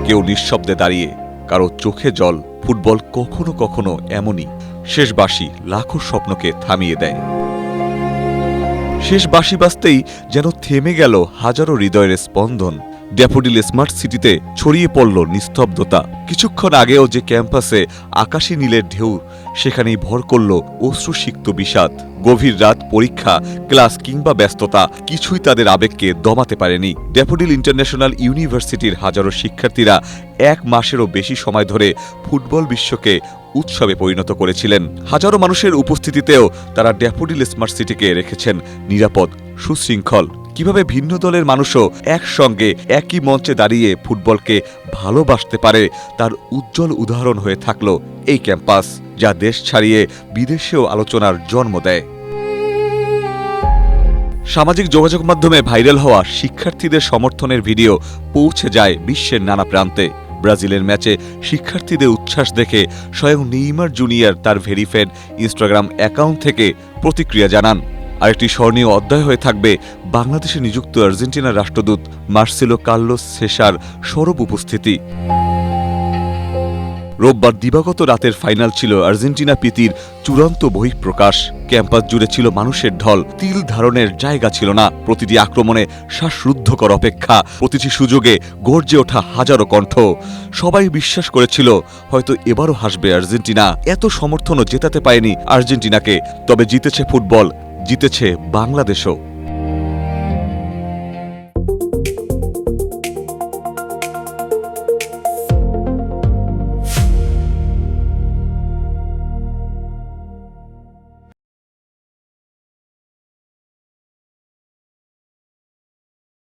কেউ নিঃশব্দে দাঁড়িয়ে, কারো চোখে জল। ফুটবল কখনো কখনো এমনই, শেষ বাঁশি লাখো স্বপ্নকে থামিয়ে দেয়। শেষ বাঁশি বাজতেই যেন থেমে গেল হাজারো হৃদয়ের স্পন্দন। ড্যাফোডিল স্মার্ট সিটিতে ছড়িয়ে পড়ল নিস্তব্ধতা। কিছুক্ষণ আগেও যে ক্যাম্পাসে আকাশী নীলের ঢেউ, সেখানেই ভর করল অশ্রুসিক্ত বিষাদ। গভীর রাত, পরীক্ষা, ক্লাস কিংবা ব্যস্ততা কিছুই তাদের আবেগকে দমাতে পারেনি। ড্যাফোডিল ইন্টারন্যাশনাল ইউনিভার্সিটির হাজারো শিক্ষার্থীরা 1 মাসেরও বেশি সময় ধরে ফুটবল বিশ্বকে উৎসবে পরিণত করেছিলেন। হাজারো মানুষের উপস্থিতিতেও তারা ড্যাফোডিল স্মার্ট সিটিকে রেখেছেন নিরাপদ, সুশৃঙ্খল। কিভাবে ভিন্ন দলের মানুষও একসঙ্গে একই মঞ্চে দাঁড়িয়ে ফুটবলকে ভালোবাসতে পারে, তার উজ্জ্বল উদাহরণ হয়ে থাকল এই ক্যাম্পাস, যা দেশ ছাড়িয়ে বিদেশেও আলোচনার জন্ম দেয়। সামাজিক যোগাযোগ মাধ্যমে ভাইরাল হওয়া শিক্ষার্থীদের সমর্থনের ভিডিও পৌঁছে যায় বিশ্বের নানা প্রান্তে। ব্রাজিলের ম্যাচে শিক্ষার্থীদের উচ্ছ্বাস দেখে স্বয়ং নেইমার জুনিয়র তার ভেরিফাইড ইনস্টাগ্রাম অ্যাকাউন্ট থেকে প্রতিক্রিয়া জানান। আরেকটি স্মরণীয় অধ্যায় হয়ে থাকবে বাংলাদেশে নিযুক্ত আর্জেন্টিনার রাষ্ট্রদূত মার্সেলো কার্লোস সেসার সরব উপস্থিতি। রোববার দিবাগত রাতের ফাইনাল ছিল আর্জেন্টিনা প্রীতির চূড়ান্ত বহিঃপ্রকাশ। ক্যাম্পাস জুড়ে ছিল মানুষের ঢল, তিল ধারণের জায়গা ছিল না। প্রতিটি আক্রমণে শ্বাসরুদ্ধকর অপেক্ষা, প্রতিটি সুযোগে গর্জে ওঠা হাজারো কণ্ঠ। সবাই বিশ্বাস করেছিল হয়তো এবারও হাসবে আর্জেন্টিনা। এত সমর্থনও জেতাতে পারেনি আর্জেন্টিনাকে, তবে জিতেছে ফুটবল, জিতেছে বাংলাদেশও।